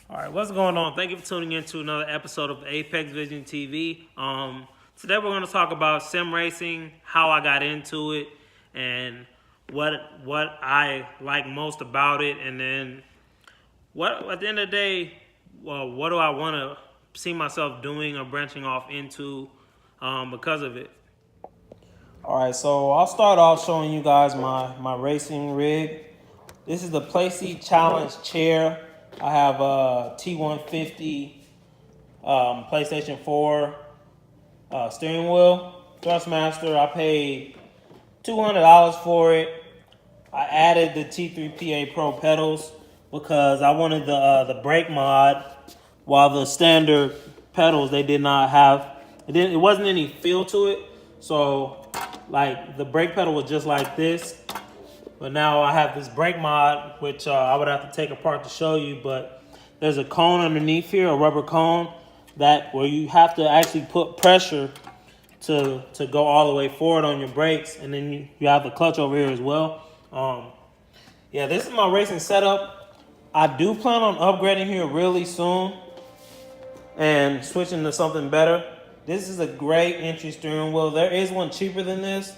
All right, what's going on? Thank you for tuning in to another episode of Apex Vision TV. Today we're going to talk about sim racing, how I got into it, and what I like most about it, and then what at the end of the day, what do I want to see myself doing or branching off into because of it. All right, so I'll start off showing you guys my racing rig. This is the Playseat Challenge chair. I have a T150 PlayStation 4 steering wheel, Thrustmaster. I paid $200 for it. I added the T3PA Pro pedals because I wanted the brake mod, while the standard pedals they did not have. It wasn't any feel to it. So like the brake pedal was just like this. But now I have this brake mod, which I would have to take apart to show you. But there's a cone underneath here, a rubber cone, that where you have to actually put pressure to go all the way forward on your brakes. And then you have the clutch over here as well. Yeah, this is my racing setup. I do plan on upgrading here really soon and switching to something better. This is a great entry steering wheel. There is one cheaper than this,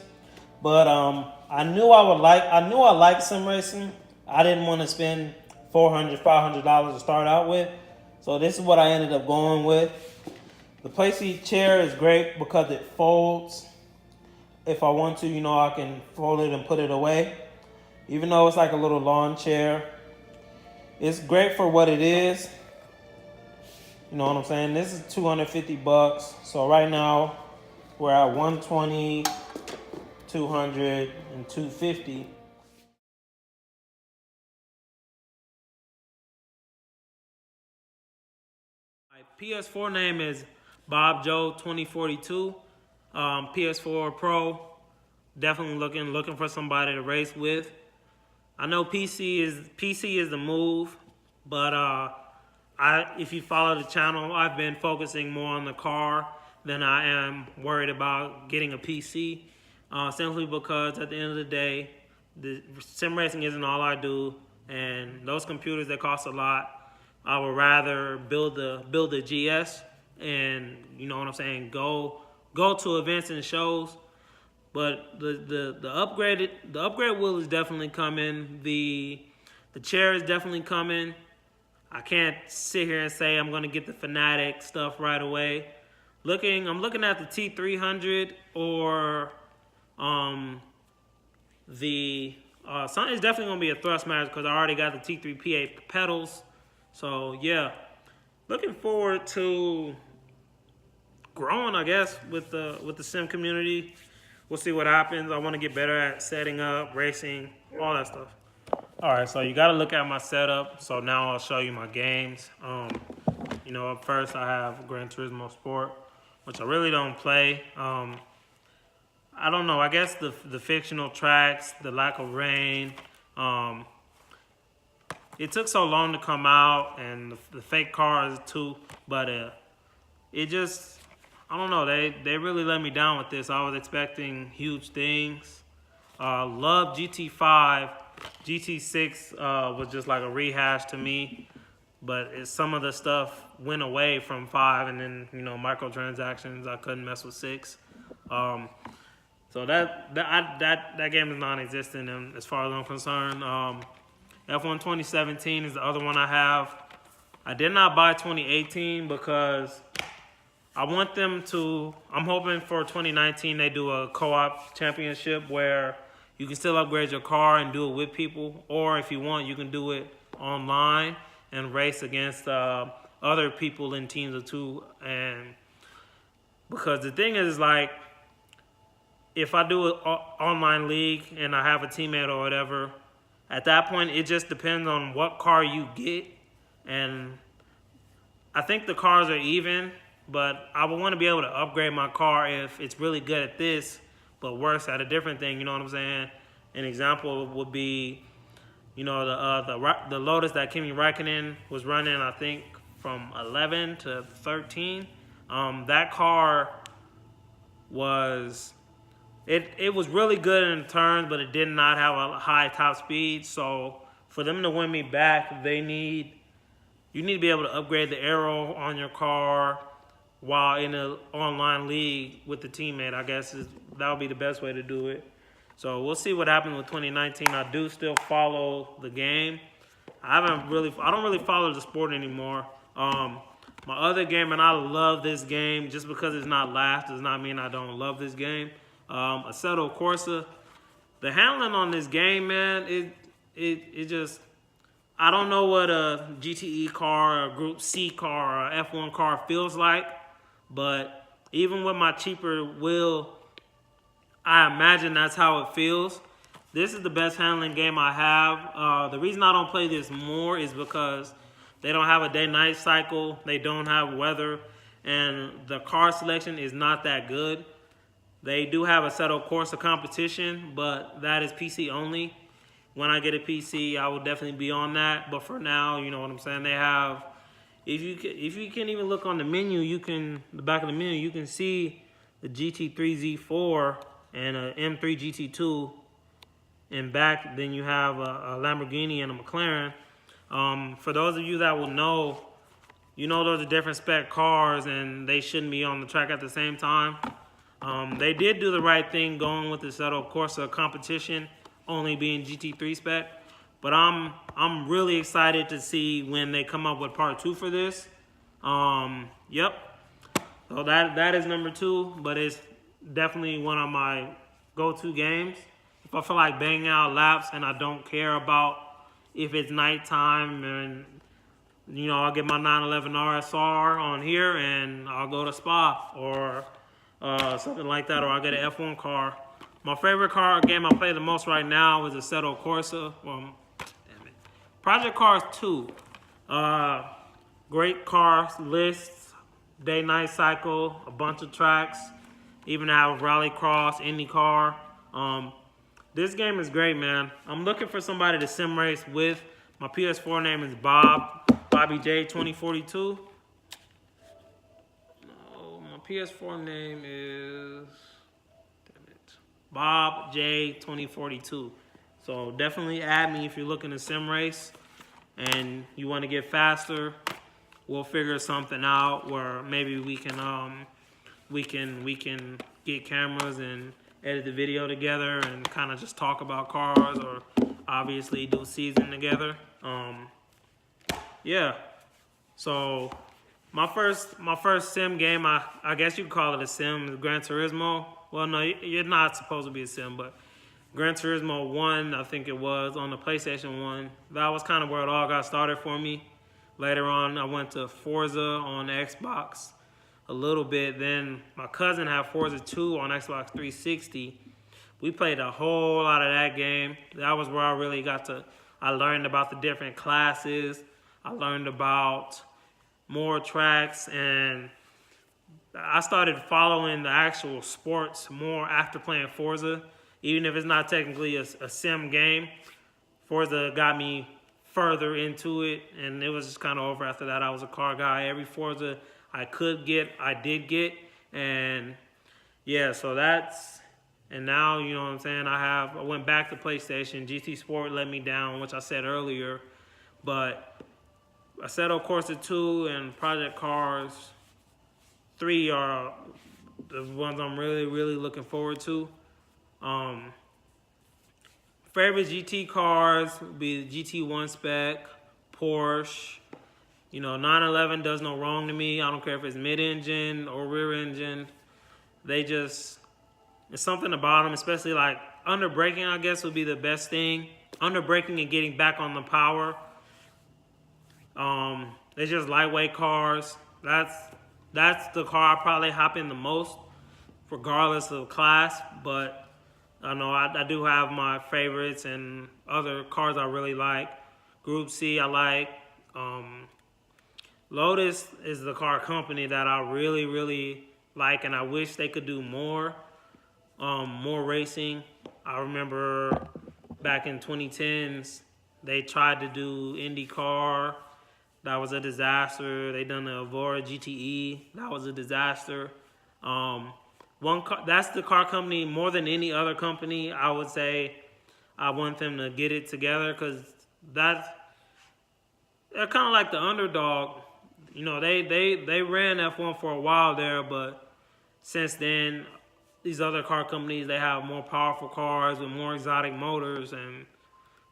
but I knew I liked sim racing. I didn't want to spend $400, $500 to start out with. So this is what I ended up going with. The Playseat chair is great because it folds. If I want to, I can fold it and put it away. Even though it's like a little lawn chair, it's great for what it is. You know what I'm saying? This is $250. So right now we're at 120, 200, and 250. My PS4 name is Bob Joe 2042. PS4 Pro. Definitely looking for somebody to race with. I know PC is the move, but if you follow the channel, I've been focusing more on the car than I am worried about getting a PC. Simply because at the end of the day, the sim racing isn't all I do, and those computers that cost a lot, I would rather build the GS and you know what I'm saying, go to events and shows. But the upgrade wheel is definitely coming. The chair is definitely coming. I can't sit here and say I'm gonna get the Fanatic stuff right away. I'm looking at the T300 or something is definitely gonna be a Thrustmaster because I already got the T3PA pedals. So yeah, looking forward to growing, I guess, with the sim community. We'll see what happens. I want to get better at setting up, racing, all that stuff. All right, so you got to look at my setup. So now I'll show you my games. Up first I have Gran Turismo Sport, which I really don't play. I don't know. I guess the fictional tracks, the lack of rain. It took so long to come out, and the fake cars too. But it just, I don't know. They really let me down with this. I was expecting huge things. Love GT5. GT6 was just like a rehash to me. But some of the stuff went away from 5, and then microtransactions. I couldn't mess with 6. So that game is non-existent, and as far as I'm concerned. F1 2017 is the other one I have. I did not buy 2018 because I'm hoping for 2019 they do a co-op championship where you can still upgrade your car and do it with people, or if you want, you can do it online and race against other people in teams of 2. And because the thing is, like, if I do an online league and I have a teammate or whatever, at that point it just depends on what car you get. And I think the cars are even, but I would want to be able to upgrade my car if it's really good at this, but worse at a different thing. You know what I'm saying? An example would be, the Lotus that Kimi Räikkönen was running, I think from 11 to 13. That car was it was really good in turns, but it did not have a high top speed. So for them to win me back, they need you need to be able to upgrade the aero on your car while in an online league with the teammate. I guess that would be the best way to do it. So we'll see what happens with 2019. I do still follow the game. I don't really follow the sport anymore. My other game, and I love this game, just because it's not last does not mean I don't love this game. Assetto Corsa. The handling on this game, man, it just, I don't know what a GTE car, a Group C car, or a F1 car feels like, but even with my cheaper wheel, I imagine that's how it feels. This is the best handling game I have. The reason I don't play this more is because they don't have a day-night cycle, they don't have weather, and the car selection is not that good. They do have a Assetto Corsa competition, but that is PC only. When I get a PC, I will definitely be on that. But for now, you know what I'm saying. They have, if you can even look on the menu, the back of the menu, you can see the GT3 Z4 and a M3 GT2. And back, then you have a Lamborghini and a McLaren. For those of you that will know, you know those are different spec cars, and they shouldn't be on the track at the same time. They did do the right thing going with the Assetto Corsa competition, only being GT3 spec. But I'm really excited to see when they come up with part 2 for this. Yep. So that is number 2, but it's definitely one of my go-to games. If I feel like banging out laps and I don't care about if it's nighttime, and you know, I'll get my 911 RSR on here and I'll go to Spa or something like that, or I'll get an F1 car. My favorite car game I play the most right now is Assetto Corsa. Well, damn it. Project Cars 2. Great car lists, day-night cycle, a bunch of tracks, even have Rallycross, IndyCar. This game is great, man. I'm looking for somebody to sim race with. My PS4 name is Bobby J 2042. No, my PS4 name is Bob J 2042. So definitely add me if you're looking to sim race and you want to get faster. We'll figure something out where maybe we can get cameras and edit the video together and kind of just talk about cars, or obviously do a season together. Yeah. So my first sim game, I guess you could call it a sim, is Gran Turismo. Well, no, you're not supposed to be a sim, but Gran Turismo 1, I think it was, on the PlayStation 1. That was kind of where it all got started for me. Later on, I went to Forza on Xbox a little bit. Then my cousin had Forza 2 on Xbox 360. We played a whole lot of that game. That was where I really I learned about the different classes. I learned about more tracks, and I started following the actual sports more after playing Forza. Even if it's not technically a sim game, Forza got me further into it, and it was just kind of over after that. I was a car guy. Every Forza I could get, I did get, and yeah, so and now, you know what I'm saying, I went back to PlayStation. GT Sport let me down, which I said earlier, but Assetto Corsa 2 and Project Cars 3 are the ones I'm really, really looking forward to. Favorite GT cars would be the GT1 spec, Porsche. You know, 911 does no wrong to me. I don't care if it's mid-engine or rear-engine. It's something about them, especially like under braking, I guess, would be the best thing. Under braking and getting back on the power. They're just lightweight cars. That's the car I probably hop in the most, regardless of class. But I know I do have my favorites and other cars I really like. Group C I like. Lotus is the car company that I really, really like, and I wish they could do more racing. I remember back in 2010s, they tried to do IndyCar. That was a disaster. They done the Evora GTE. That was a disaster. That's the car company, more than any other company, I would say I want them to get it together, because they're kind of like the underdog. You know, they ran F1 for a while there, but since then, these other car companies, they have more powerful cars with more exotic motors, and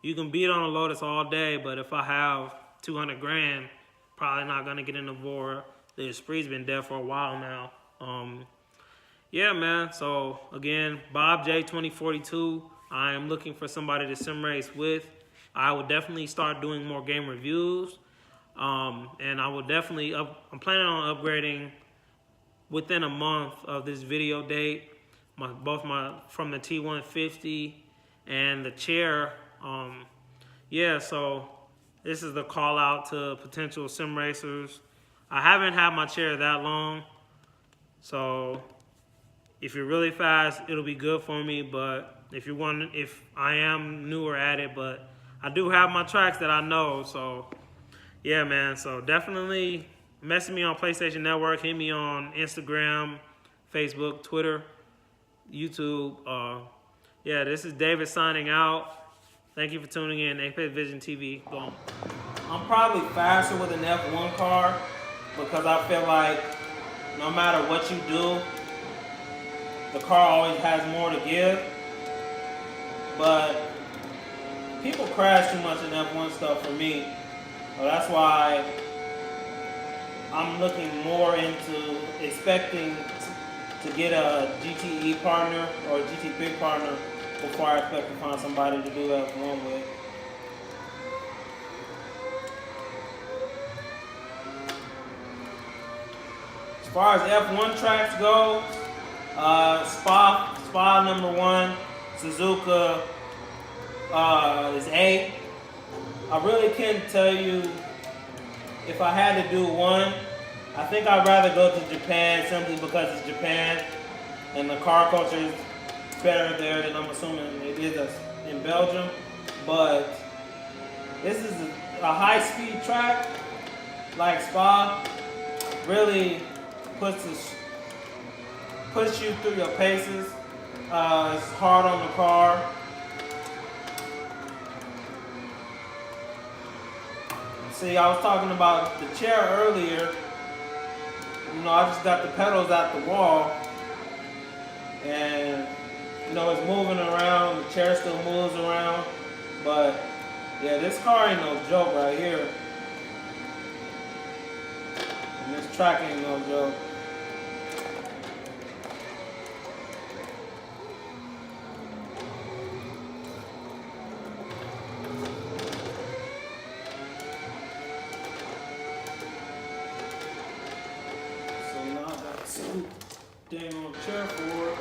you can beat on a Lotus all day, but if I have 200 grand, probably not gonna get in the Vora. The Esprits been dead for a while now. Yeah, man. So again, Bob J 2042. I am looking for somebody to sim race with. I will definitely start doing more game reviews, and I will definitely. I'm planning on upgrading within a month of this video date. Both from the T150 and the chair. Yeah, so this is the call out to potential sim racers. I haven't had my chair that long, so if you're really fast, it'll be good for me. But if I am newer at it, but I do have my tracks that I know. So yeah, man. So definitely message me on PlayStation Network. Hit me on Instagram, Facebook, Twitter, YouTube. Yeah, this is David signing out. Thank you for tuning in. Apex Vision TV. Go on. I'm probably faster with an F1 car because I feel like no matter what you do, the car always has more to give. But people crash too much in F1 stuff for me. So that's why I'm looking more into expecting to get a GTE partner or a GT Big partner before I expect to find somebody to do F1 with. As far as F1 tracks go, Spa number 1, Suzuka is A. I really can't tell you if I had to do one. I think I'd rather go to Japan simply because it's Japan and the car culture is better there than I'm assuming it is in Belgium. But this is a high-speed track like Spa. Really puts you through your paces. It's hard on the car. See, I was talking about the chair earlier. You know, I just got the pedals out the wall, and you know, it's moving around. The chair still moves around, but yeah, this car ain't no joke right here. And this track ain't no joke. Dang on chair for it.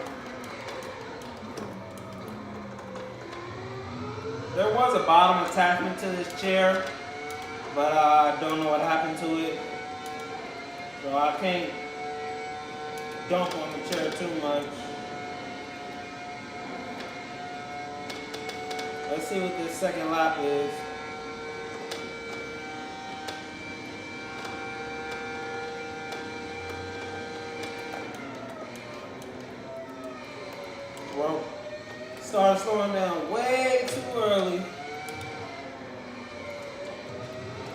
There was a bottom attachment to this chair, but I don't know what happened to it. So I can't dump on the chair too much. Let's see what this second lap is. Bro, started slowing down way too early.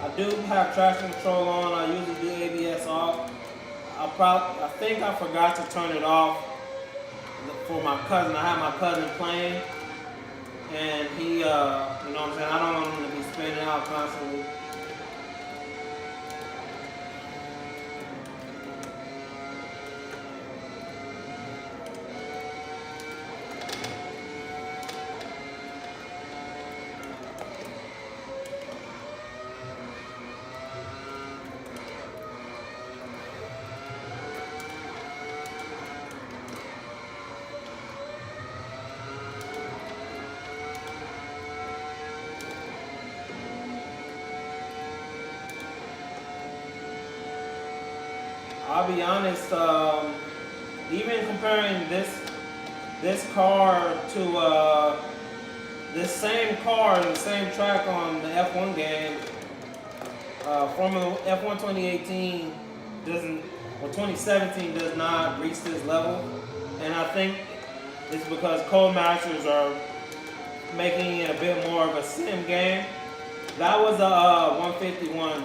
I do have traction control on. I usually do ABS off. I think I forgot to turn it off for my cousin. I had my cousin playing, and he, you know what I'm saying? I don't want him to be spinning out constantly. I'll be honest, even comparing this car to this same car and the same track on the F1 game, Formula F1 2018 doesn't, or 2017 does not reach this level, and I think it's because Codemasters are making it a bit more of a sim game. That was a 151.